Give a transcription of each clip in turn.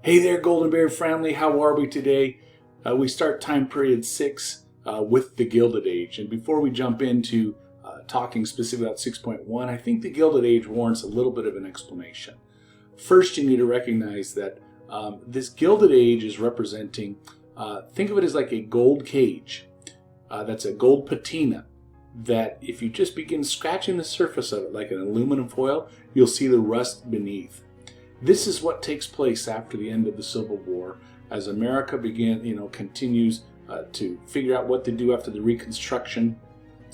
Hey there, Golden Bear family. How are we today? We start time period 6 with the Gilded Age. And before we jump into talking specifically about 6.1, I think the Gilded Age warrants a little bit of an explanation. First, you need to recognize that this Gilded Age is representing, think of it as like a gold cage. That's a gold patina that if you just begin scratching the surface of it like an aluminum foil, you'll see the rust beneath. This is what takes place after the end of the Civil War, as America continues to figure out what to do after the Reconstruction.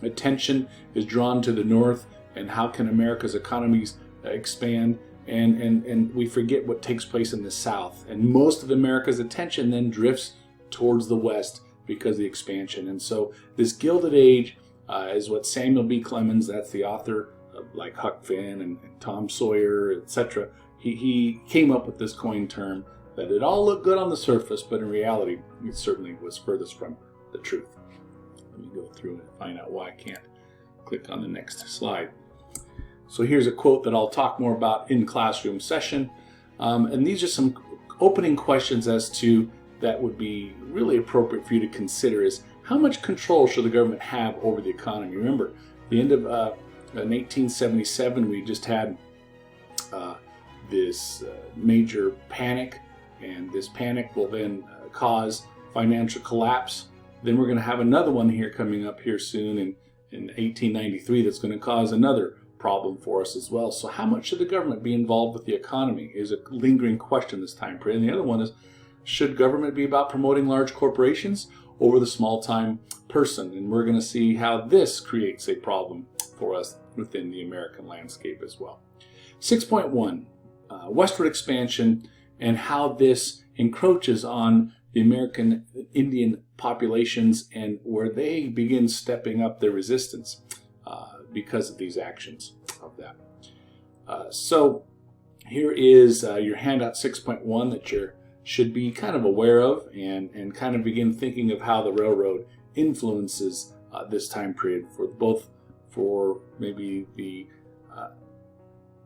Attention is drawn to the North and how can America's economies expand, and we forget what takes place in the South. And most of America's attention then drifts towards the West because of the expansion. And so this Gilded Age is what Samuel B. Clemens, that's the author of like Huck Finn and Tom Sawyer, etc., He came up with this coined term that it all looked good on the surface, but in reality, it certainly was furthest from the truth. Let me go through and find out why I can't click on the next slide. So here's a quote that I'll talk more about in classroom session. And these are some opening questions as to that would be really appropriate for you to consider is how much control should the government have over the economy? Remember, the end of 1877, we just had this major panic, and this panic will then cause financial collapse. Then we're going to have another one here coming up here soon in 1893 that's going to cause another problem for us as well. So how much should the government be involved with the economy is a lingering question this time period. And the other one is, should government be about promoting large corporations over the small-time person? And we're going to see how this creates a problem for us within the American landscape as well. 6.1. Westward expansion and how this encroaches on the American Indian populations and where they begin stepping up their resistance because of these actions of that. So here is your handout 6.1 that you should be kind of aware of and kind of begin thinking of how the railroad influences this time period for maybe the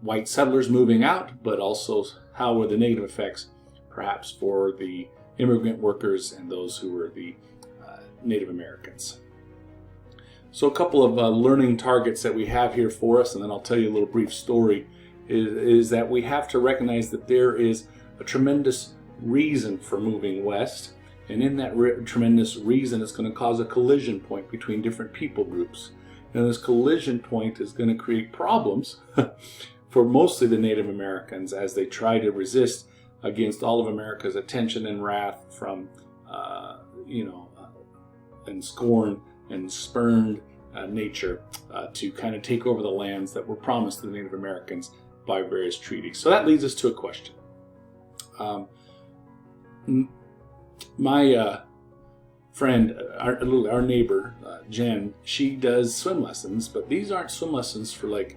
white settlers moving out, but also how were the negative effects perhaps for the immigrant workers and those who were the Native Americans. So a couple of learning targets that we have here for us, and then I'll tell you a little brief story, is that we have to recognize that there is a tremendous reason for moving west, and in that tremendous reason it's going to cause a collision point between different people groups. And this collision point is going to create problems for mostly the Native Americans as they try to resist against all of America's attention and wrath from, and scorn and spurned nature to kind of take over the lands that were promised to the Native Americans by various treaties. So that leads us to a question. My friend, our neighbor, Jen, she does swim lessons, but these aren't swim lessons for like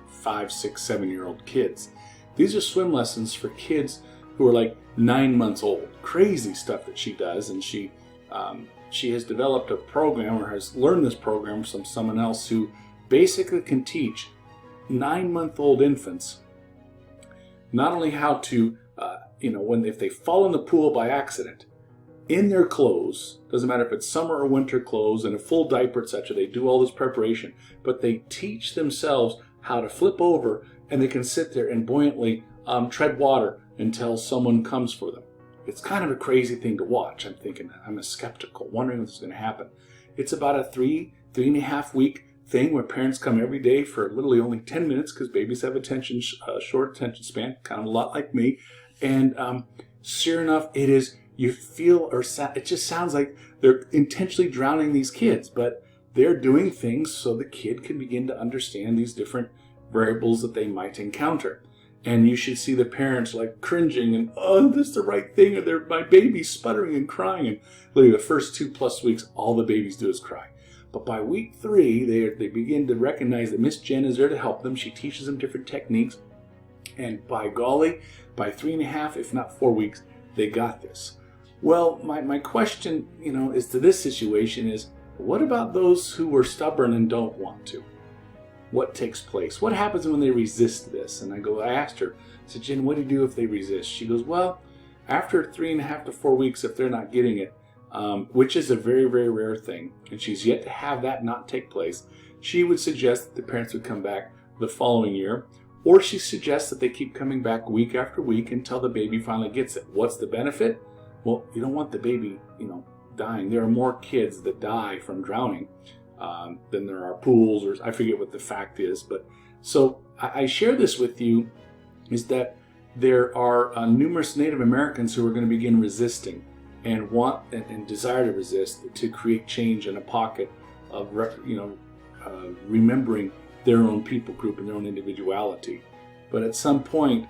5, 6, 7-year-old kids. These are swim lessons for kids who are like 9 months old. Crazy stuff that she does, and she has developed a program, or has learned this program from someone else who basically can teach 9-month-old infants not only how to, if they fall in the pool by accident, in their clothes, doesn't matter if it's summer or winter clothes, and a full diaper, etc., they do all this preparation, but they teach themselves how to flip over, and they can sit there and buoyantly tread water until someone comes for them. It's kind of a crazy thing to watch. I'm thinking, I'm skeptical, wondering if this is going to happen. It's about a 3.5 week thing where parents come every day for literally only 10 minutes because babies have short attention span, kind of a lot like me. And sure enough, it is, you feel, it just sounds like they're intentionally drowning these kids, but they're doing things so the kid can begin to understand these different variables that they might encounter. And you should see the parents like cringing and, oh, this is the right thing, or my baby's sputtering and crying. And literally the first 2+ weeks, all the babies do is cry. But by week 3, they begin to recognize that Miss Jen is there to help them. She teaches them different techniques. And by golly, by 3.5, if not 4 weeks, they got this. Well, my question, is to this situation is, what about those who are stubborn and don't want to? What takes place? What happens when they resist this? And I asked her, I said, Jen, what do you do if they resist? She goes, well, after 3.5 to 4 weeks, if they're not getting it, which is a very, very rare thing, and she's yet to have that not take place, she would suggest that the parents would come back the following year, or she suggests that they keep coming back week after week until the baby finally gets it. What's the benefit? Well, you don't want the baby, dying. There are more kids that die from drowning than there are pools, or I forget what the fact is. But so I share this with you is that there are numerous Native Americans who are going to begin resisting and want and desire to resist, to create change in a pocket of remembering their own people group and their own individuality. But at some point,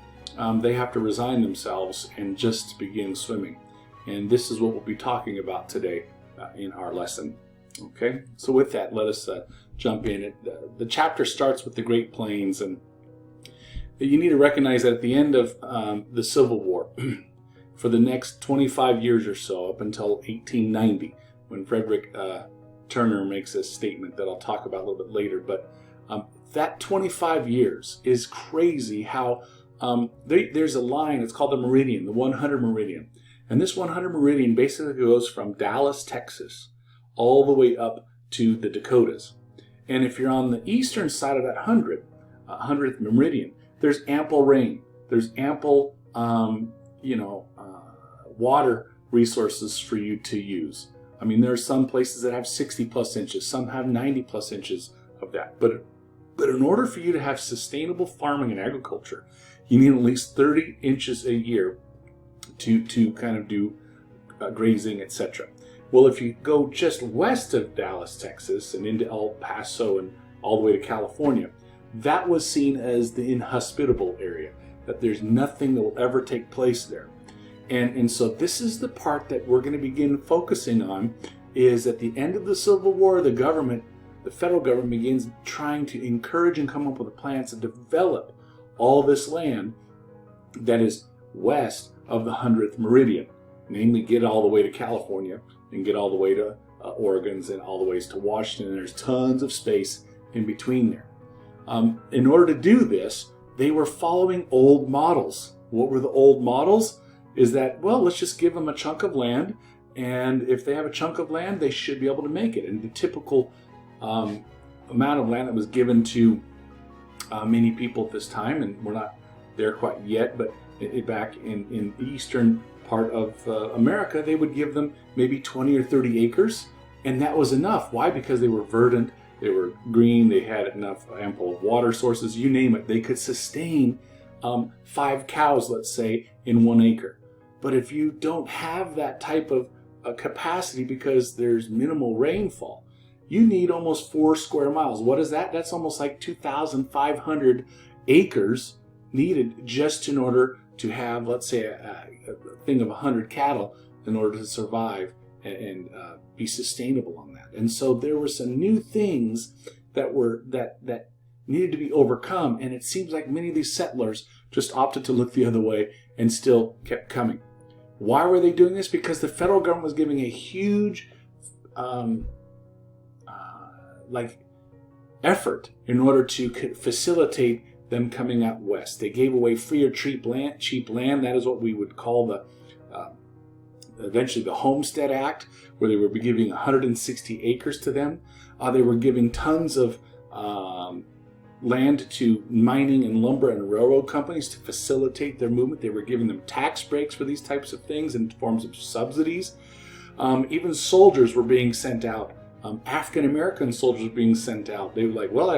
they have to resign themselves and just begin swimming. And this is what we'll be talking about today in our lesson. Okay, so with that, let us jump in. The chapter starts with the Great Plains, and you need to recognize that at the end of the Civil War, for the next 25 years or so, up until 1890, when Frederick Turner makes a statement that I'll talk about a little bit later, but that 25 years is crazy how there's a line, it's called the Meridian, the 100 Meridian. And this 100 Meridian basically goes from Dallas, Texas, all the way up to the Dakotas. And if you're on the eastern side of that 100th Meridian, there's ample rain. There's ample, water resources for you to use. I mean, there are some places that have 60 plus inches. Some have 90 plus inches of that. But in order for you to have sustainable farming and agriculture, you need at least 30 inches a year to kind of do grazing, etc. Well, if you go just west of Dallas, Texas, and into El Paso and all the way to California, that was seen as the inhospitable area, that there's nothing that will ever take place there. And so this is the part that we're going to begin focusing on, is at the end of the Civil War, the federal government begins trying to encourage and come up with a plan to develop all this land that is west of the 100th Meridian, namely get all the way to California and get all the way to Oregon's and all the ways to Washington. There's tons of space in between there. In order to do this, they were following old models. What were the old models? Is that, well, let's just give them a chunk of land, and if they have a chunk of land, they should be able to make it. And the typical amount of land that was given to many people at this time, and we're not there quite yet, but back in the eastern part of America, they would give them maybe 20 or 30 acres, and that was enough. Why? Because they were verdant, they were green, they had enough ample water sources, you name it. They could sustain 5 cows, let's say, in 1 acre. But if you don't have that type of capacity because there's minimal rainfall, you need almost 4 square miles. What is that? That's almost like 2,500 acres needed just in order to have, let's say, a thing of 100 cattle in order to survive and be sustainable on that. And so there were some new things that needed to be overcome, and it seems like many of these settlers just opted to look the other way and still kept coming. Why were they doing this? Because the federal government was giving a huge effort in order to facilitate them coming out west. They gave away free or cheap land. That is what we would call the eventually the Homestead Act, where they were giving 160 acres to them. They were giving tons of land to mining and lumber and railroad companies to facilitate their movement. They were giving them tax breaks for these types of things in forms of subsidies. Even soldiers were being sent out. African American soldiers were being sent out. They were like, well,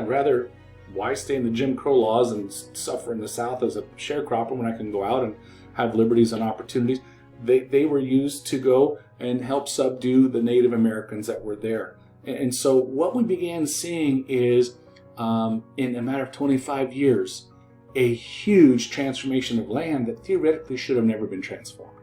why stay in the Jim Crow laws and suffer in the South as a sharecropper when I can go out and have liberties and opportunities? They were used to go and help subdue the Native Americans that were there. And so what we began seeing is, in a matter of 25 years, a huge transformation of land that theoretically should have never been transformed.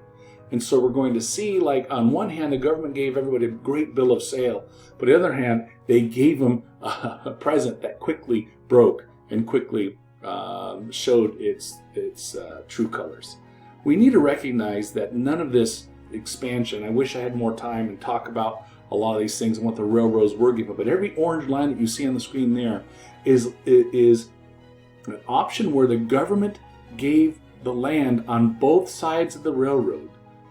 And so we're going to see, like, on one hand, the government gave everybody a great bill of sale, but on the other hand, they gave them a present that quickly broke and quickly showed its true colors. We need to recognize that none of this expansion, I wish I had more time and talk about a lot of these things and what the railroads were given, but every orange line that you see on the screen there is an option where the government gave the land on both sides of the railroad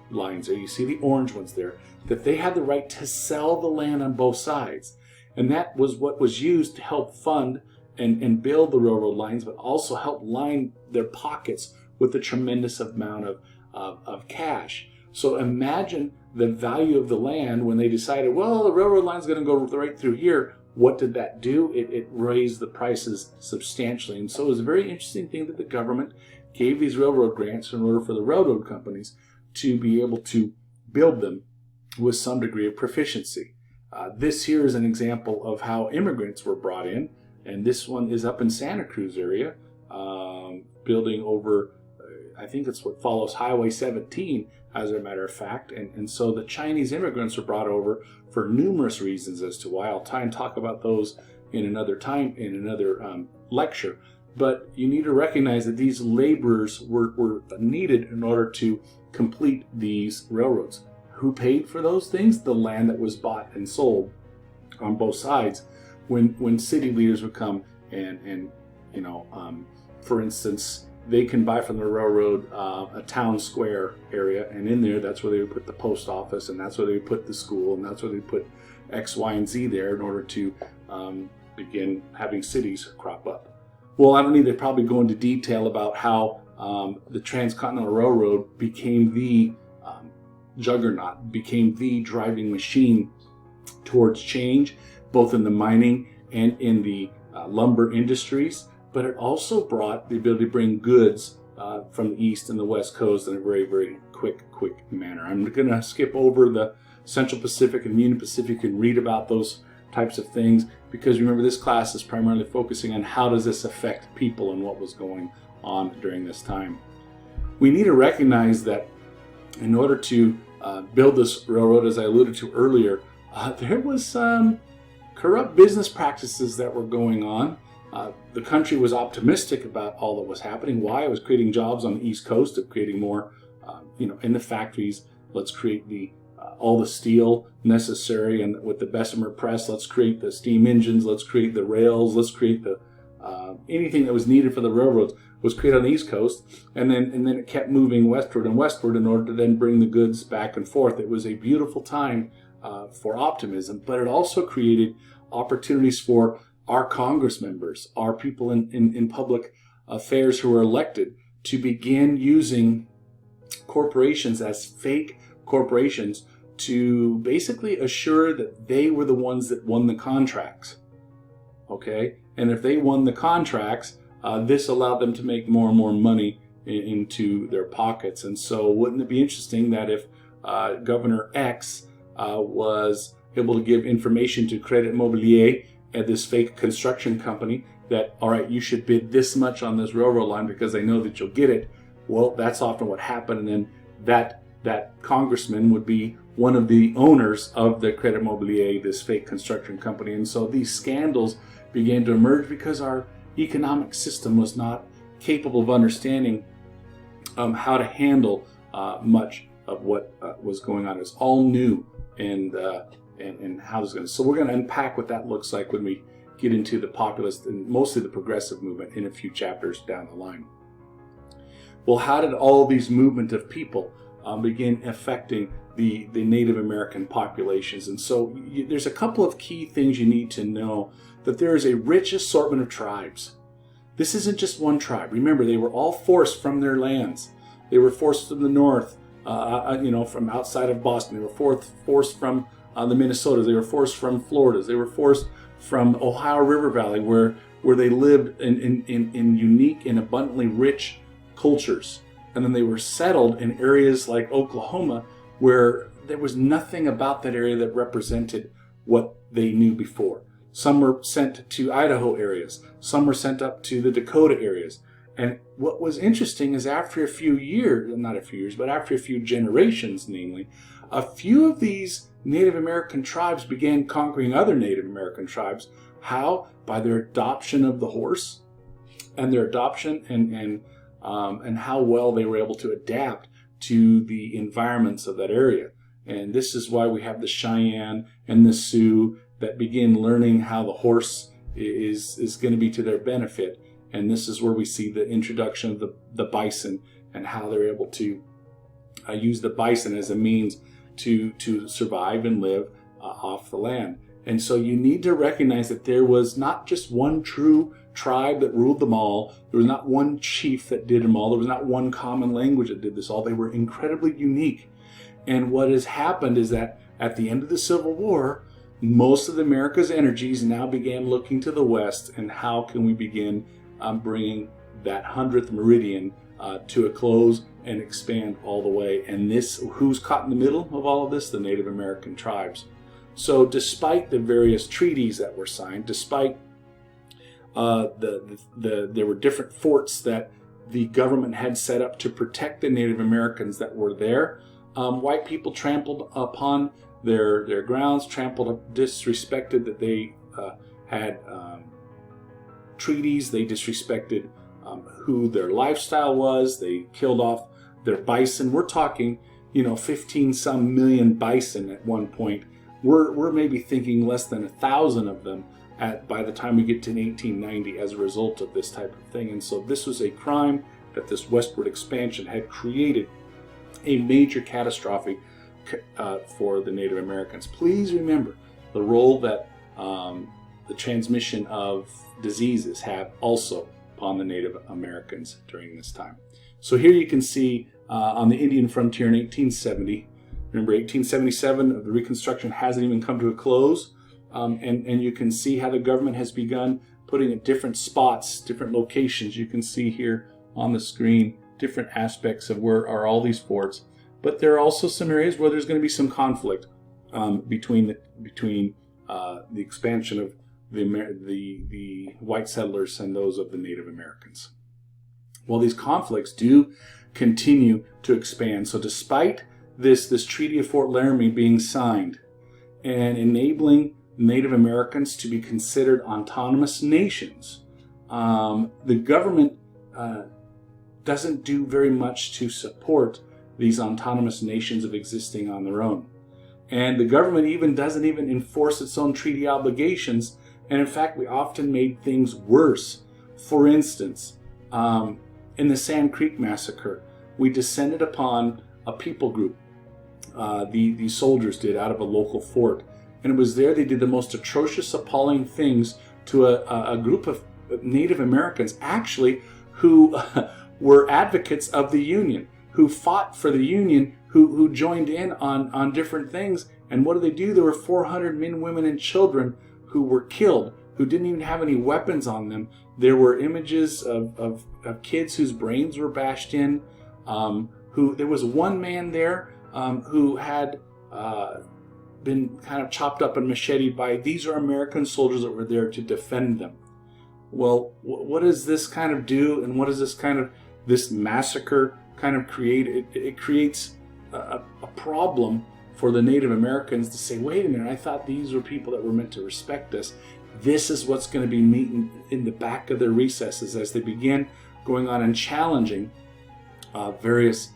lines there. You see the orange ones there, that they had the right to sell the land on both sides. And that was what was used to help fund and build the railroad lines, but also help line their pockets with a tremendous amount of cash. So imagine the value of the land when they decided, well, the railroad line's going to go right through here. What did that do? It raised the prices substantially. And so it was a very interesting thing that the government gave these railroad grants in order for the railroad companies to be able to build them with some degree of proficiency. This here is an example of how immigrants were brought in, and this one is up in Santa Cruz area, building over, I think it's what follows Highway 17, as a matter of fact. And so the Chinese immigrants were brought over for numerous reasons as to why. I'll try and talk about those in another time, in another lecture. But you need to recognize that these laborers were needed in order to complete these railroads. Who paid for those things? The land that was bought and sold on both sides. When city leaders would come and for instance, they can buy from the railroad a town square area, and in there, that's where they would put the post office, and that's where they would put the school, and that's where they put X, Y, and Z there in order to begin having cities crop up. Well, I don't need to probably go into detail about how the Transcontinental Railroad became the juggernaut, became the driving machine towards change, both in the mining and in the lumber industries. But it also brought the ability to bring goods from the East and the West Coast in a very, very quick manner. I'm going to skip over the Central Pacific and Union Pacific and read about those types of things, because remember, this class is primarily focusing on how does this affect people and what was going on during this time. We need to recognize that in order to build this railroad, as I alluded to earlier, there was some corrupt business practices that were going on. The country was optimistic about all that was happening. Why? It was creating jobs on the East Coast, of creating more, in the factories. Let's create all the steel necessary, and with the Bessemer press, let's create the steam engines, let's create the rails, let's create the anything that was needed for the railroads was created on the East Coast, and then it kept moving westward and westward in order to then bring the goods back and forth. It was a beautiful time for optimism, but it also created opportunities for our Congress members, our people in public affairs who were elected, to begin using corporations as fake corporations to basically assure that they were the ones that won the contracts. Okay? And if they won the contracts, this allowed them to make more and more money into their pockets. And so wouldn't it be interesting that if Governor X was able to give information to Credit Mobilier at this fake construction company that, all right, you should bid this much on this railroad line because I know that you'll get it. Well, that's often what happened. And then that congressman would be one of the owners of the Credit Mobilier, this fake construction company. And so these scandals began to emerge because our economic system was not capable of understanding how to handle much of what was going on. It's all new, and how this is going to. So we're going to unpack what that looks like when we get into the populist and mostly the progressive movement in a few chapters down the line. Well, how did all these movement of people begin affecting the Native American populations? And so there's a couple of key things you need to know, that there is a rich assortment of tribes. This isn't just one tribe. Remember, they were all forced from their lands. They were forced from the north, from outside of Boston. They were forced from the Minnesotas. They were forced from Floridas. They were forced from Ohio River Valley, where they lived in unique and abundantly rich cultures. And then they were settled in areas like Oklahoma, where there was nothing about that area that represented what they knew before. Some were sent to Idaho areas. Some were sent up to the Dakota areas. And what was interesting is after a few years, not a few years, but after a few generations, namely, a few of these Native American tribes began conquering other Native American tribes. How? By their adoption of the horse, and their adoption and how well they were able to adapt to the environments of that area. And this is why we have the Cheyenne and the Sioux that begin learning how the horse is going to be to their benefit. And this is where we see the introduction of the bison and how they're able to use the bison as a means to survive and live off the land. And so you need to recognize that there was not just one true tribe that ruled them all. There was not one chief that did them all. There was not one common language that did this all. They were incredibly unique. And what has happened is that at the end of the Civil War, most of America's energies now began looking to the West, and how can we begin bringing that 100th meridian to a close and expand all the way. And this, who's caught in the middle of all of this? The Native American tribes. So despite the various treaties that were signed, despite there were different forts that the government had set up to protect the Native Americans that were there, white people trampled upon their grounds, disrespected that they had treaties. They disrespected who their lifestyle was. They killed off their bison. We're talking, 15 some million bison at one point. We're maybe thinking less than 1,000 of them by the time we get to 1890 as a result of this type of thing. And so this was a crime that this westward expansion had created a major catastrophe for the Native Americans. Please remember the role that the transmission of diseases have also upon the Native Americans during this time. So here you can see on the Indian frontier in 1870, remember 1877, the Reconstruction hasn't even come to a close, and you can see how the government has begun putting at different spots, different locations. You can see here on the screen different aspects of where are all these forts. But there are also some areas where there's going to be some conflict between the expansion of the white settlers and those of the Native Americans. Well, these conflicts do continue to expand. So despite this Treaty of Fort Laramie being signed and enabling Native Americans to be considered autonomous nations, the government doesn't do very much to support these autonomous nations of existing on their own. And the government doesn't even enforce its own treaty obligations. And in fact, we often made things worse. For instance, in the Sand Creek Massacre, we descended upon a people group. The soldiers did, out of a local fort. And it was there they did the most atrocious, appalling things to a group of Native Americans, actually, who were advocates of the Union, who fought for the Union, who joined in on different things. And what do? There were 400 men, women, and children who were killed, who didn't even have any weapons on them. There were images of kids whose brains were bashed in. There was one man there who had been kind of chopped up and macheted by, these are American soldiers that were there to defend them. Well, what does this kind of do, and what does this massacre kind of create? It creates a problem for the Native Americans to say, wait a minute, I thought these were people that were meant to respect us. This is what's going to be meeting in the back of their recesses as they begin going on and challenging various,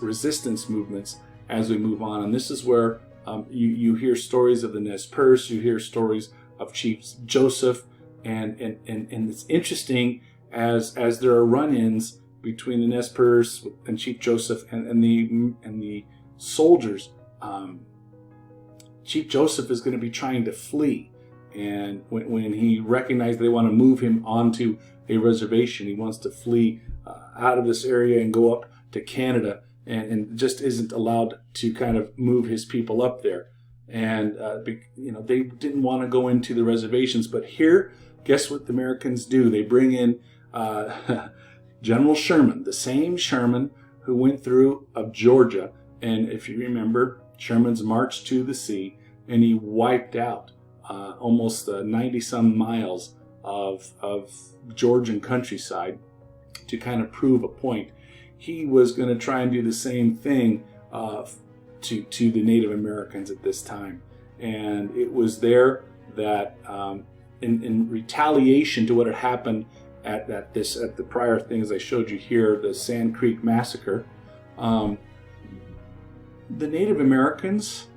resistance movements as we move on. And this is where you hear stories of the Nez Perce, you hear stories of Chief Joseph, and it's interesting as there are run-ins between the Nez Perce and Chief Joseph and the soldiers. Chief Joseph is going to be trying to flee, and when he recognizes they want to move him onto a reservation, he wants to flee out of this area and go up to Canada, and just isn't allowed to kind of move his people up there. And they didn't want to go into the reservations, but here, guess what the Americans do? They bring in General Sherman, the same Sherman who went through of Georgia. And if you remember, Sherman's march to the sea, and he wiped out almost 90-some miles of Georgian countryside to kind of prove a point. He was going to try and do the same thing to the Native Americans at this time. And it was there that in retaliation to what had happened at the prior things I showed you here, the Sand Creek Massacre, the Native Americans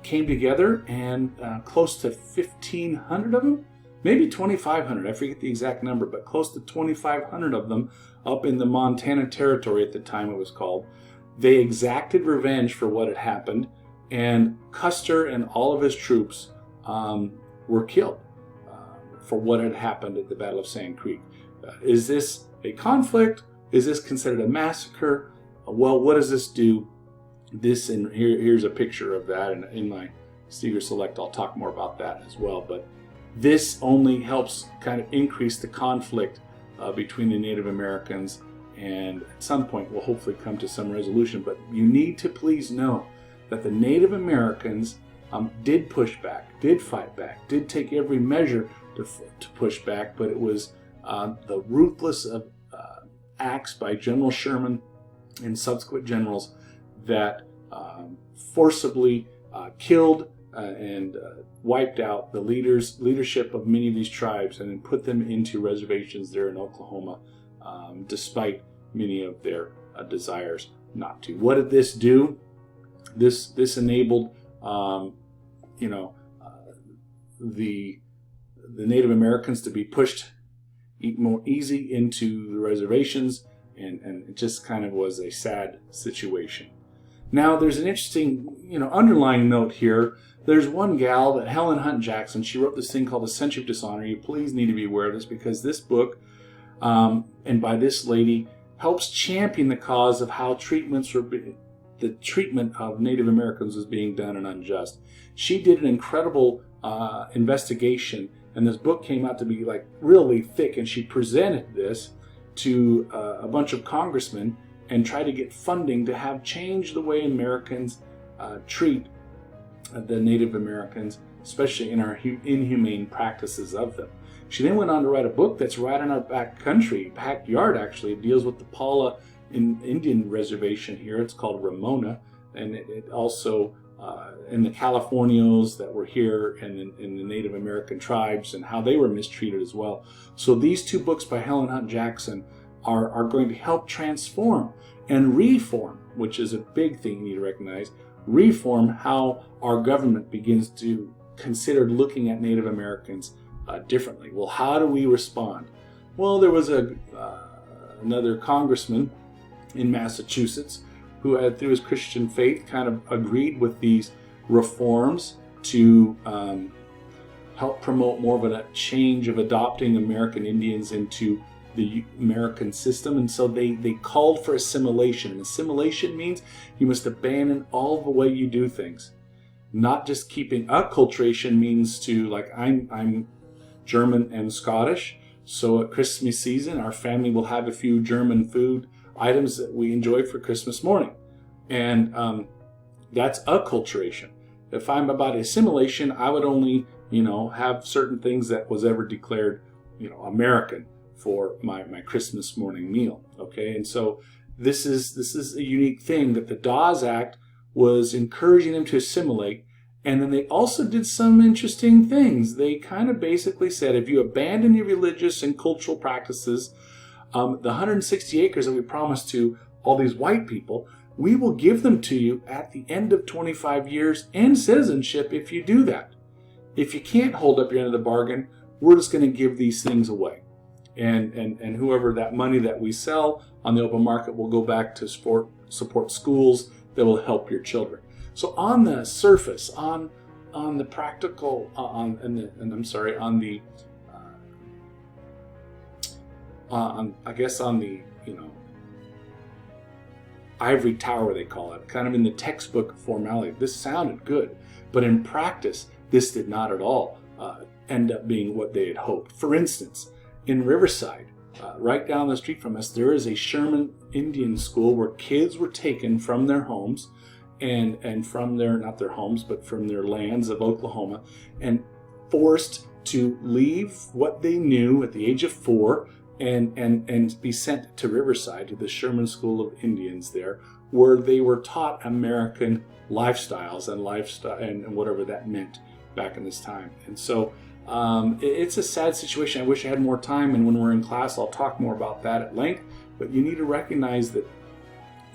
came together, and close to 1,500 of them, maybe 2,500, I forget the exact number, but close to 2,500 of them up in the Montana Territory at the time it was called. They exacted revenge for what had happened, and Custer and all of his troops were killed for what had happened at the Battle of Sand Creek. Is this a conflict? Is this considered a massacre? Well, what does this do? This, and here's a picture of that, and in my Steger Select I'll talk more about that as well. But this only helps kind of increase the conflict between the Native Americans, and at some point we'll hopefully come to some resolution. But you need to please know that the Native Americans did push back, did fight back, did take every measure to push back, but it was the ruthless acts by General Sherman and subsequent generals that forcibly killed and wiped out the leadership of many of these tribes, and then put them into reservations there in Oklahoma, despite many of their desires not to. What did this do? This enabled, the Native Americans to be pushed more easy into the reservations, and it just kind of was a sad situation. Now, there's an interesting, underlying note here. There's one gal, that Helen Hunt Jackson. She wrote this thing called The Century of Dishonor. You please need to be aware of this, because this book, and by this lady, helps champion the cause of how the treatment of Native Americans was being done and unjust. She did an incredible investigation, and this book came out to be like really thick, and she presented this to a bunch of congressmen and tried to get funding to have change the way Americans treat the Native Americans, especially in our inhumane practices of them. She then went on to write a book that's right in our backyard actually. It deals with the Paula Indian reservation here. It's called Ramona, and it also in the Californios that were here, and in the Native American tribes, and how they were mistreated as well. So these two books by Helen Hunt Jackson are going to help transform and reform, which is a big thing you need to recognize, reform how our government begins to consider looking at Native Americans differently. Well, how do we respond? Well, there was another congressman in Massachusetts who had, through his Christian faith, kind of agreed with these reforms to help promote more of a change of adopting American Indians into the American system. And so they called for assimilation. And assimilation means you must abandon all the way you do things. Not just keeping acculturation means to, like, I'm German and Scottish, so at Christmas season our family will have a few German food items that we enjoy for Christmas morning. And that's acculturation. If I'm about assimilation, I would only, have certain things that was ever declared, American for my Christmas morning meal. Okay, and so this is a unique thing that the Dawes Act was encouraging them to assimilate. And then they also did some interesting things. They kind of basically said, if you abandon your religious and cultural practices, the 160 acres that we promised to all these white people, we will give them to you at the end of 25 years and citizenship if you do that. If you can't hold up your end of the bargain, we're just going to give these things away. And whoever that money that we sell on the open market will go back to support schools that will help your children. So on the surface, on the practical, ivory tower, they call it, kind of in the textbook formality, this sounded good, but in practice, this did not at all end up being what they had hoped. For instance, in Riverside, right down the street from us, there is a Sherman Indian school where kids were taken from their homes and from their, not their homes, but from their lands of Oklahoma, and forced to leave what they knew at the age of 4 and be sent to Riverside, to the Sherman School of Indians there, where they were taught American lifestyles and whatever that meant back in this time. And so it's a sad situation. I wish I had more time, and when we're in class I'll talk more about that at length, but you need to recognize that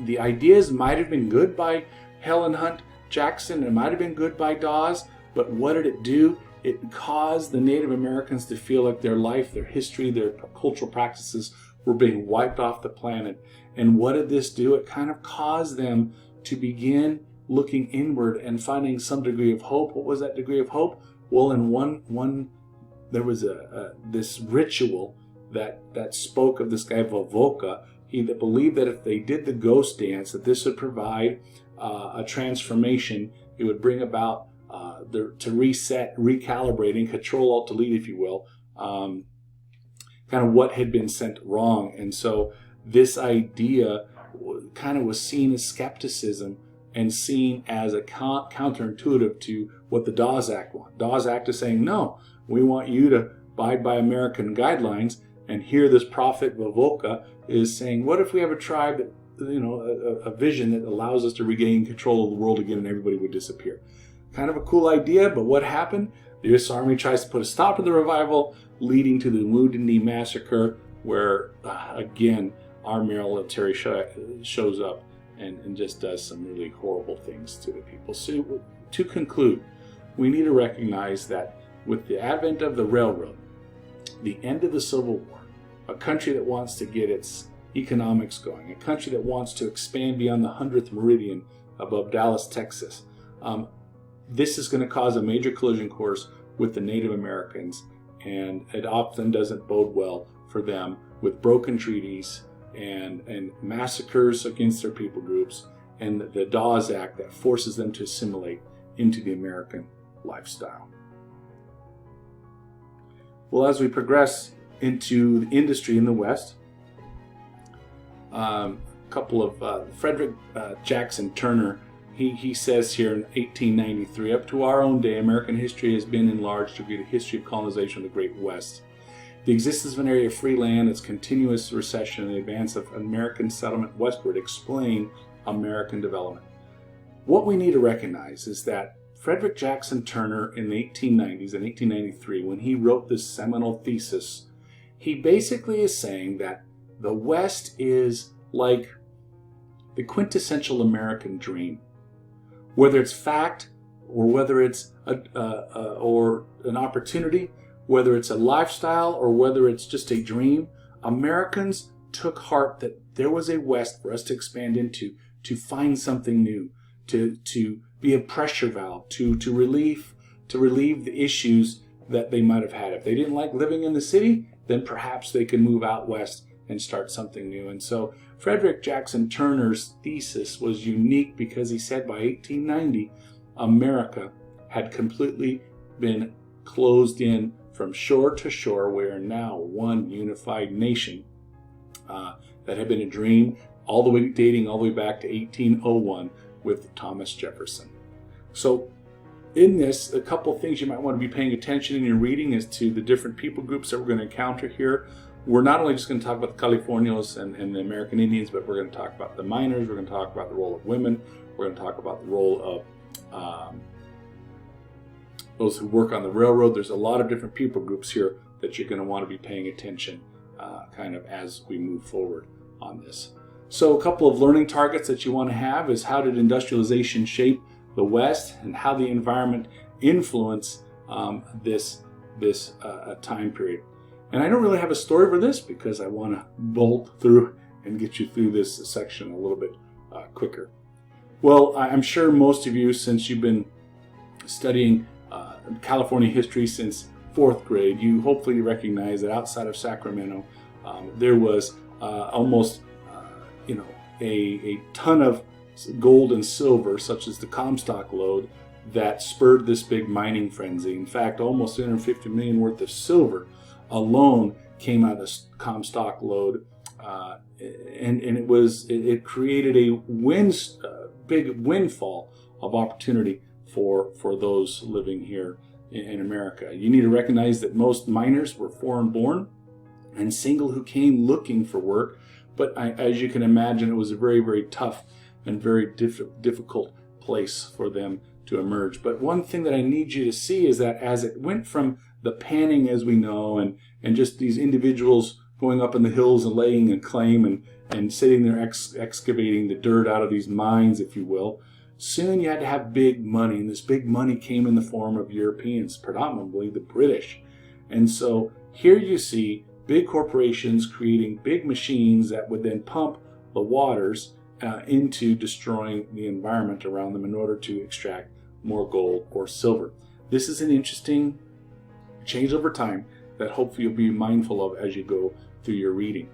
the ideas might have been good by Helen Hunt Jackson, it might have been good by Dawes, but what did it do? It caused the Native Americans to feel like their life, their history, their cultural practices were being wiped off the planet. And what did this do? It kind of caused them to begin looking inward and finding some degree of hope. What was that degree of hope? Well, in one there was this ritual that spoke of this guy Vovoka. He that believed that if they did the ghost dance, that this would provide a transformation. It would bring about to reset, recalibrating, control alt delete, if you will, kind of what had been sent wrong. And so this idea kind of was seen as skepticism and seen as a counterintuitive to what the Dawes Act want. Dawes Act is saying, no, we want you to abide by American guidelines. And here this prophet Vovoka is saying, what if we have a tribe that, a vision that allows us to regain control of the world again and everybody would disappear? Kind of a cool idea, but what happened? The U.S. Army tries to put a stop to the revival, leading to the Wounded Knee Massacre, where, again, our military shows up and just does some really horrible things to the people. So to conclude, we need to recognize that with the advent of the railroad, the end of the Civil War, a country that wants to get its economics going, a country that wants to expand beyond the 100th meridian above Dallas, Texas, this is going to cause a major collision course with the Native Americans, and it often doesn't bode well for them, with broken treaties and massacres against their people groups, and the Dawes Act that forces them to assimilate into the American lifestyle. Well, as we progress into the industry in the West, a couple of Frederick Jackson Turner, he says here in 1893, up to our own day, American history has been in large degree the history of colonization of the Great West. The existence of an area of free land, its continuous recession, and the advance of American settlement westward explain American development. What we need to recognize is that Frederick Jackson Turner in the 1890s and 1893, when he wrote this seminal thesis, he basically is saying that the West is like the quintessential American dream. Whether it's fact or whether it's or an opportunity, whether it's a lifestyle or whether it's just a dream, Americans took heart that there was a West for us to expand into, to find something new, to be a pressure valve, to relieve the issues that they might have had. If they didn't like living in the city, then perhaps they could move out west and start something new. And so Frederick Jackson Turner's thesis was unique because he said by 1890, America had completely been closed in from shore to shore. We are now one unified nation. That had been a dream dating all the way back to 1801 with Thomas Jefferson. So in this, a couple things you might want to be paying attention in your reading as to the different people groups that we're going to encounter here. We're not only just going to talk about the Californios and the American Indians, but we're going to talk about the miners, we're going to talk about the role of women, we're going to talk about the role of those who work on the railroad. There's a lot of different people groups here that you're going to want to be paying attention kind of as we move forward on this. So a couple of learning targets that you want to have is how did industrialization shape the West and how the environment influenced this time period. And I don't really have a story for this because I want to bolt through and get you through this section a little bit quicker. Well, I'm sure most of you, since you've been studying California history since 4th grade, you hopefully recognize that outside of Sacramento, there was almost, a ton of gold and silver, such as the Comstock lode, that spurred this big mining frenzy. In fact, almost 350 million worth of silver alone came out of the Comstock lode, and it created a big windfall of opportunity for those living here in America. You need to recognize that most miners were foreign born and single who came looking for work, but as you can imagine, it was a very, very tough and very difficult place for them to emerge. But one thing that I need you to see is that as it went from the panning, as we know, and just these individuals going up in the hills and laying a claim and sitting there excavating the dirt out of these mines, if you will, soon you had to have big money, and this big money came in the form of Europeans, predominantly the British. And so here you see big corporations creating big machines that would then pump the waters into destroying the environment around them in order to extract more gold or silver. This is an interesting change over time that hopefully you'll be mindful of as you go through your reading.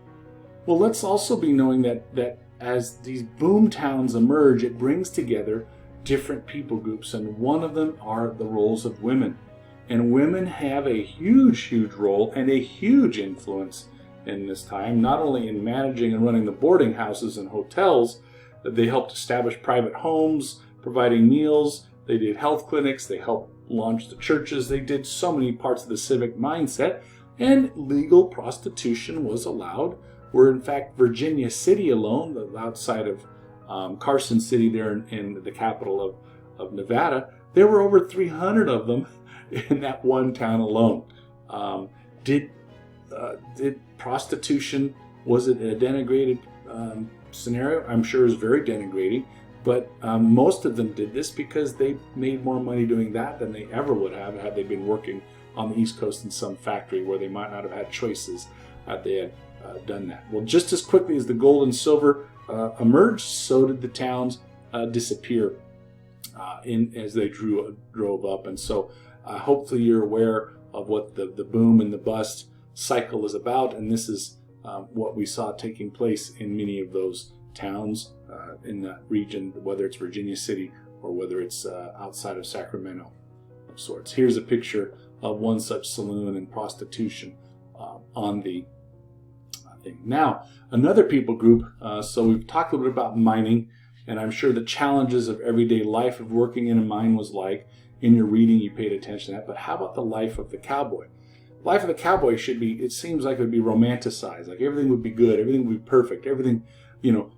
Well, let's also be knowing that as these boom towns emerge, it brings together different people groups, and one of them are the roles of women. And women have a huge role and a huge influence in this time, not only in managing and running the boarding houses and hotels. They helped establish private homes, providing meals. They did health clinics. They helped launch the churches. They did so many parts of the civic mindset, and legal prostitution was allowed. Where in fact Virginia City alone, outside of Carson City there in the capital of Nevada, there were over 300 of them in that one town alone. Did prostitution, was it a denigrated scenario? I'm sure it was very denigrating, but most of them did this because they made more money doing that than they ever would have had they been working on the East Coast in some factory where they might not have had choices had they had done that. Well, just as quickly as the gold and silver emerged, so did the towns disappear as they drove up. And so hopefully you're aware of what the boom and the bust cycle is about, and this is what we saw taking place in many of those towns in that region, whether it's Virginia City or whether it's outside of Sacramento of sorts. Here's a picture of one such saloon and prostitution on the thing. Now, another people group, so we've talked a little bit about mining, and I'm sure the challenges of everyday life of working in a mine was like. In your reading, you paid attention to that, but how about the life of the cowboy? Life of the cowboy should be, it seems like it would be romanticized, like everything would be good, everything would be perfect, everything,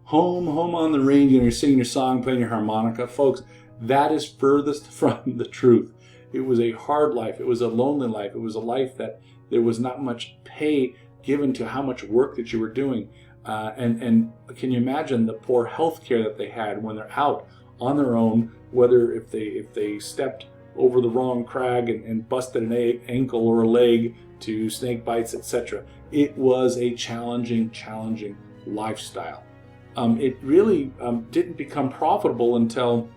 home on the range, you're singing your song, playing your harmonica. Folks, that is furthest from the truth. It was a hard life. It was a lonely life. It was a life that there was not much pay given to how much work that you were doing. And can you imagine the poor health care that they had when they're out on their own, whether if they stepped over the wrong crag and busted an ankle or a leg to snake bites, etc. It was a challenging lifestyle. It really didn't become profitable until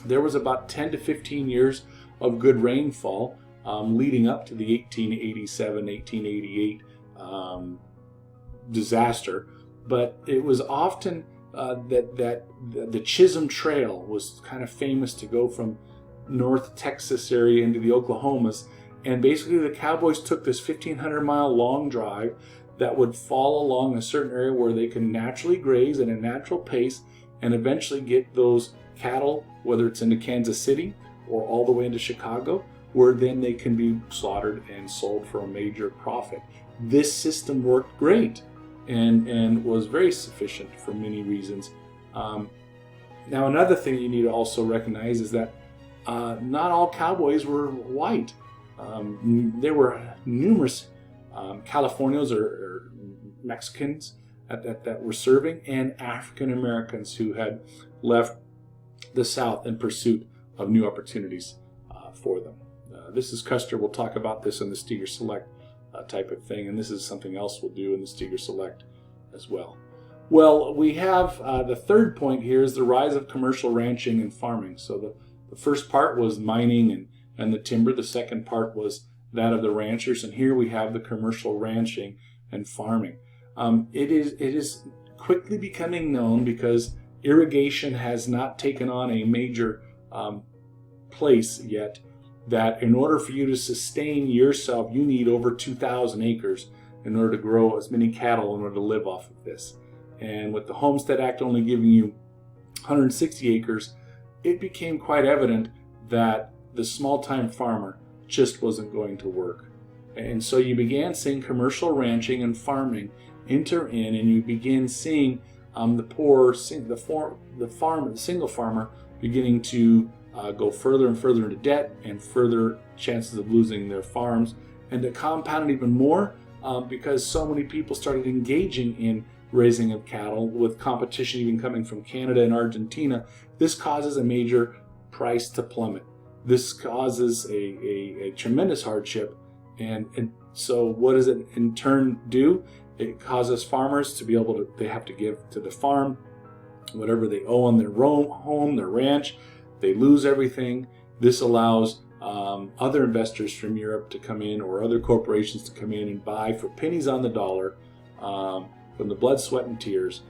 there was about 10 to 15 years of good rainfall leading up to the 1887, 1888 disaster. But it was often that the Chisholm Trail was kind of famous to go from North Texas area into the Oklahomas, and basically the cowboys took this 1,500-mile long drive that would fall along a certain area where they can naturally graze at a natural pace and eventually get those cattle, whether it's into Kansas City or all the way into Chicago, where then they can be slaughtered and sold for a major profit. This system worked great and was very sufficient for many reasons. Now, another thing you need to also recognize is that not all cowboys were white. There were numerous Californios or Mexicans that were serving, and African Americans who had left the South in pursuit of new opportunities for them. This is Custer. We'll talk about this in the Steger Select type of thing, and this is something else we'll do in the Steger Select as well. Well, we have the third point here is the rise of commercial ranching and farming. So the first part was mining and the timber. The second part was that of the ranchers, and here we have the commercial ranching and farming. It is quickly becoming known, because irrigation has not taken on a major place yet, that in order for you to sustain yourself, you need over 2,000 acres in order to grow as many cattle in order to live off of this. And with the Homestead Act only giving you 160 acres, it became quite evident that the small-time farmer just wasn't going to work. And so you began seeing commercial ranching and farming enter in, and you begin seeing the single farmer beginning to go further and further into debt and further chances of losing their farms. And to compound it even more, because so many people started engaging in raising of cattle, with competition even coming from Canada and Argentina, this causes a major price to plummet. This causes a tremendous hardship, and So what does it in turn do? It causes farmers to be able to, they have to give to the farm whatever they owe on their home, their ranch. They lose everything. This allows other investors from Europe to come in, or other corporations to come in and buy for pennies on the dollar, from the blood, sweat, and tears,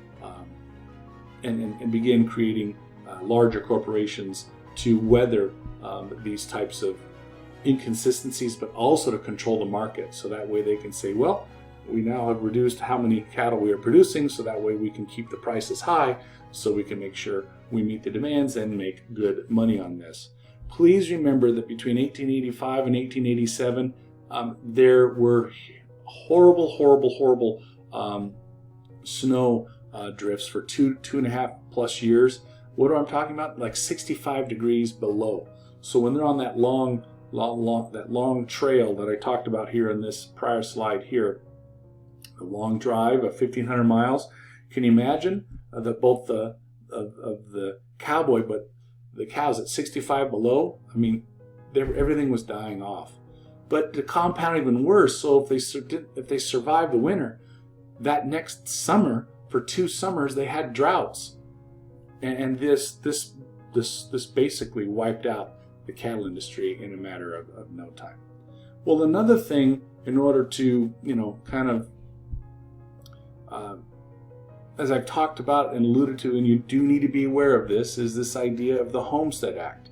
and begin creating larger corporations to weather these types of inconsistencies, but also to control the market. So that way they can say, well, we now have reduced how many cattle we are producing, so that way we can keep the prices high, so we can make sure we meet the demands and make good money on this. Please remember that between 1885 and 1887, there were horrible snow drifts for 2.5+ years. What am I talking about? Like 65 degrees below. So when they're on that long trail that I talked about here in this prior slide here, the long drive of 1,500 miles, can you imagine that both the cowboy, but the cows at 65 below? I mean, everything was dying off. But to compound even worse, so if they survived the winter, that next summer, for 2 summers, they had droughts, and this basically wiped out the cattle industry in a matter of no time. Well, another thing, in order to kind of as I've talked about and alluded to, and you do need to be aware of this, is this idea of the Homestead Act.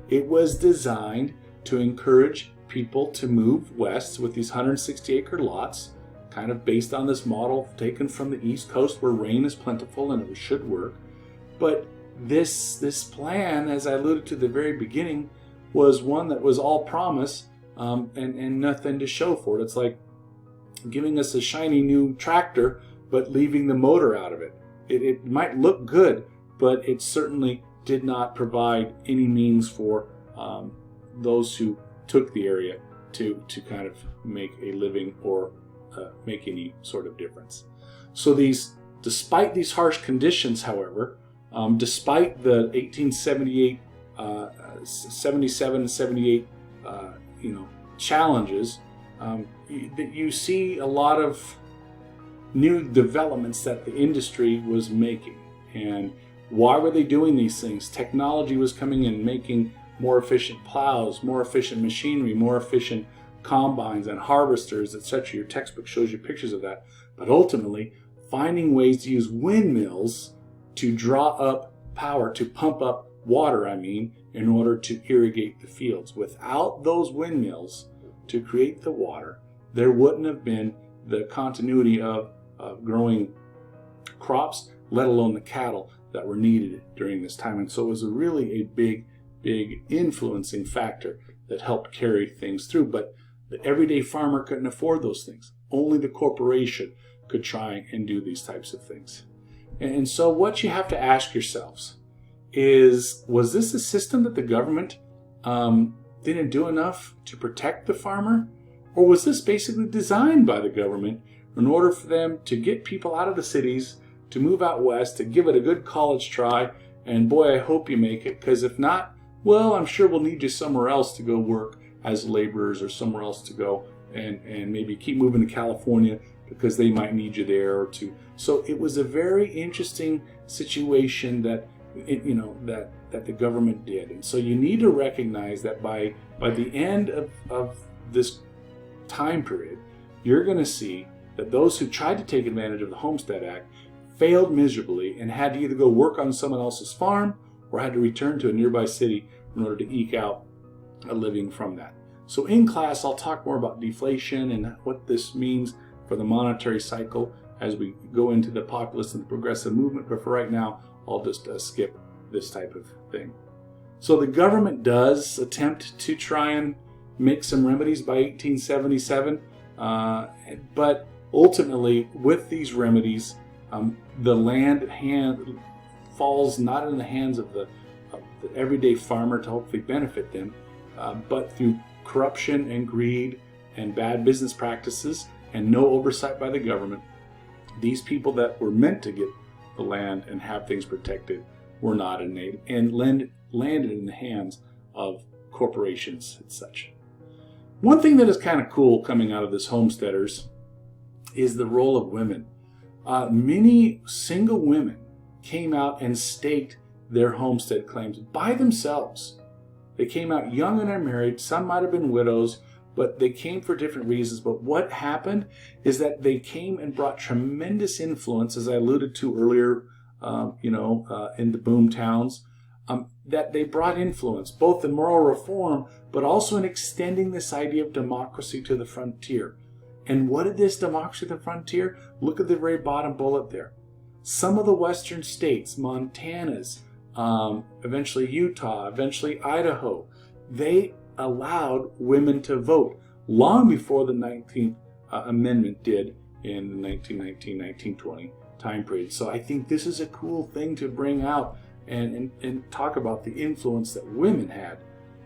It was designed to encourage people to move west with these 160-acre lots, kind of based on this model taken from the East Coast where rain is plentiful and it should work. But this plan, as I alluded to at the very beginning, was one that was all promise and nothing to show for it. It's like giving us a shiny new tractor but leaving the motor out of it. It might look good, but it certainly did not provide any means for those who took the area to kind of make a living or make any sort of difference. So despite these harsh conditions, however, despite the 1878, 77 and 78, challenges, you see a lot of new developments that the industry was making. And why were they doing these things? Technology was coming in, making more efficient plows, more efficient machinery, more efficient combines and harvesters, etc. Your textbook shows you pictures of that. But ultimately, finding ways to use windmills to draw up power, to pump up water, in order to irrigate the fields. Without those windmills to create the water, there wouldn't have been the continuity of growing crops, let alone the cattle that were needed during this time. And so it was really a big influencing factor that helped carry things through. But the everyday farmer couldn't afford those things. Only the corporation could try and do these types of things. And so what you have to ask yourselves is, was this a system that the government didn't do enough to protect the farmer? Or was this basically designed by the government in order for them to get people out of the cities, to move out west, to give it a good college try, and boy, I hope you make it, because if not, well, I'm sure we'll need you somewhere else to go work as laborers, or somewhere else to go and maybe keep moving to California because they might need you there, or to. So it was a very interesting situation that that the government did. And so you need to recognize that by the end of this time period, you're going to see that those who tried to take advantage of the Homestead Act failed miserably and had to either go work on someone else's farm or had to return to a nearby city in order to eke out a living from that. So in class, I'll talk more about deflation and what this means for the monetary cycle as we go into the populist and the progressive movement. But for right now, I'll just skip this type of thing. So the government does attempt to try and make some remedies by 1877, but ultimately, with these remedies, the land falls not in the hands of the everyday farmer to hopefully benefit them, but through corruption and greed and bad business practices and no oversight by the government. These people that were meant to get the land and have things protected were not and landed in the hands of corporations and such. One thing that is kind of cool coming out of this homesteaders is the role of women. Many single women came out and staked their homestead claims by themselves. They came out young and unmarried. Some might have been widows, but they came for different reasons. But what happened is that they came and brought tremendous influence, as I alluded to earlier, in the boom towns, that they brought influence, both in moral reform, but also in extending this idea of democracy to the frontier. And what did this democracy to the frontier? Look at the very bottom bullet there. Some of the western states, Montana's, eventually Utah, eventually Idaho, they allowed women to vote long before the 19th Amendment did in the 1919-1920 time period. So I think this is a cool thing to bring out and talk about the influence that women had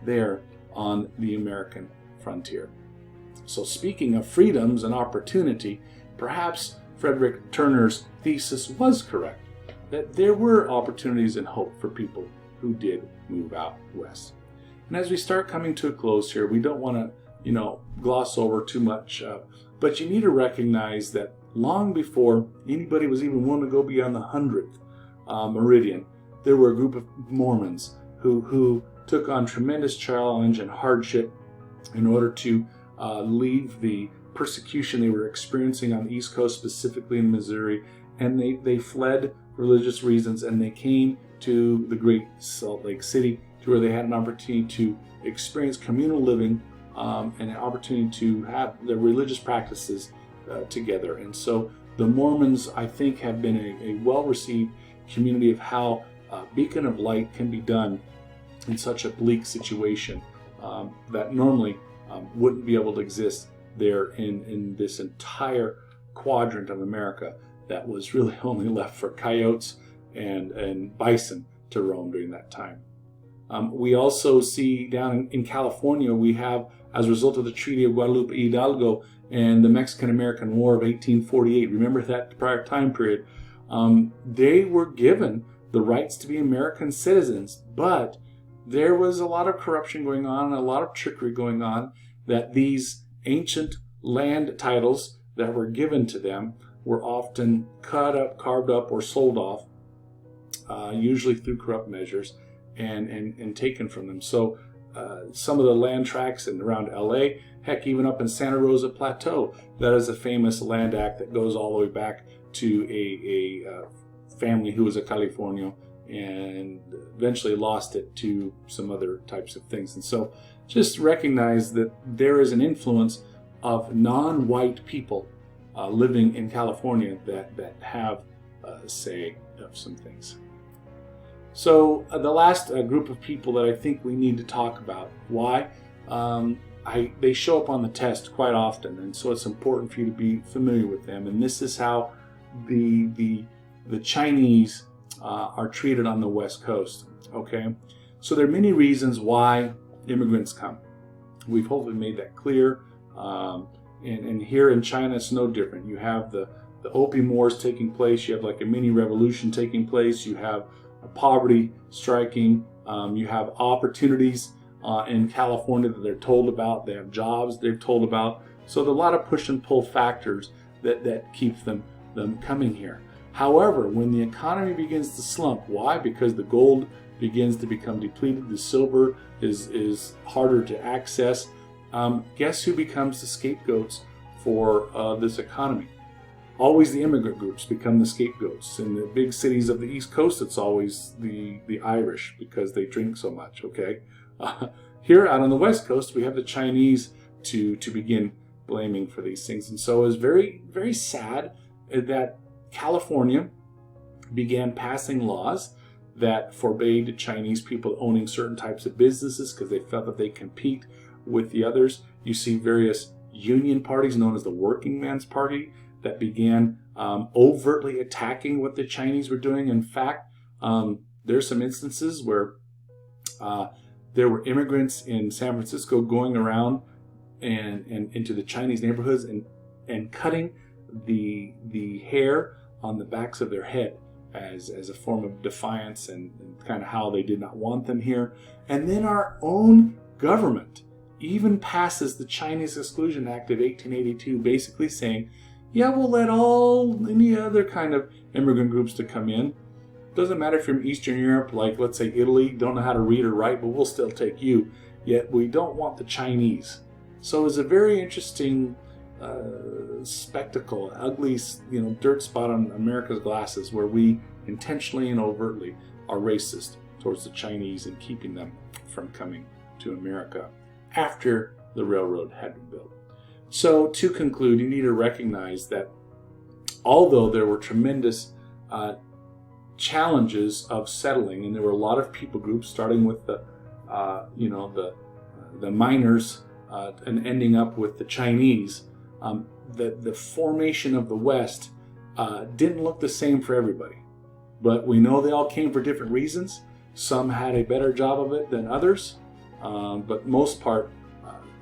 there on the American frontier. So speaking of freedoms and opportunity, perhaps Frederick Turner's thesis was correct, that there were opportunities and hope for people who did move out west. And as we start coming to a close here, we don't want to, gloss over too much, but you need to recognize that long before anybody was even willing to go beyond the 100th meridian, there were a group of Mormons who took on tremendous challenge and hardship in order to leave the persecution they were experiencing on the East Coast, specifically in Missouri, and they fled for religious reasons, and they came to the great Salt Lake City, to where they had an opportunity to experience communal living and an opportunity to have their religious practices together. And so the Mormons, I think, have been a well-received community of how a beacon of light can be done in such a bleak situation that normally wouldn't be able to exist there in this entire quadrant of America that was really only left for coyotes and bison to roam during that time. We also see down in California, we have, as a result of the Treaty of Guadalupe Hidalgo and the Mexican-American War of 1848, remember that prior time period, they were given the rights to be American citizens, but there was a lot of corruption going on, a lot of trickery going on, that these ancient land titles that were given to them were often cut up, carved up, or sold off, usually through corrupt measures, and taken from them. So some of the land tracts and around LA, heck, even up in Santa Rosa Plateau, that is a famous land act that goes all the way back to a family who was a Californio and eventually lost it to some other types of things. And so just recognize that there is an influence of non-white people living in California that have a say of some things. So the last group of people that I think we need to talk about. Why? They show up on the test quite often, and so it's important for you to be familiar with them. And this is how the Chinese are treated on the West Coast. Okay, so there are many reasons why immigrants come. We've hopefully made that clear. And here in China, it's no different. You have the opium wars taking place. You have like a mini revolution taking place. You have poverty striking. You have opportunities in California that they're told about. They have jobs they're told about. So there are a lot of push and pull factors that keep them coming here. However, when the economy begins to slump, why? Because the gold begins to become depleted. The silver is harder to access. Guess who becomes the scapegoats for this economy? Always the immigrant groups become the scapegoats. In the big cities of the East Coast, it's always the Irish because they drink so much, okay? Here out on the West Coast, we have the Chinese to begin blaming for these things. And so it's very, very sad that California began passing laws that forbade Chinese people owning certain types of businesses because they felt that they compete with the others. You see various union parties known as the Working Man's Party that began overtly attacking what the Chinese were doing. In fact, there's some instances where there were immigrants in San Francisco going around and into the Chinese neighborhoods and cutting the hair on the backs of their head as a form of defiance and kind of how they did not want them here. And then our own government even passes the Chinese Exclusion Act of 1882, basically saying, yeah, we'll let all any other kind of immigrant groups to come in. Doesn't matter if you're from Eastern Europe, like let's say Italy, don't know how to read or write, but we'll still take you. Yet we don't want the Chinese. So it was a very interesting spectacle, ugly, dirt spot on America's glasses, where we intentionally and overtly are racist towards the Chinese and keeping them from coming to America after the railroad had been built. So to conclude, you need to recognize that although there were tremendous challenges of settling, and there were a lot of people groups, starting with the miners and ending up with the Chinese, the formation of the West didn't look the same for everybody. But we know they all came for different reasons. Some had a better job of it than others, but most part,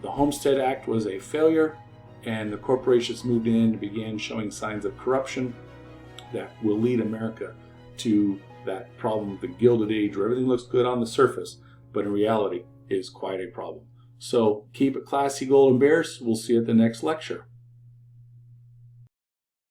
the Homestead Act was a failure, and the corporations moved in and began showing signs of corruption that will lead America to that problem of the Gilded Age, where everything looks good on the surface, but in reality is quite a problem. So keep it classy, Golden Bears. We'll see you at the next lecture.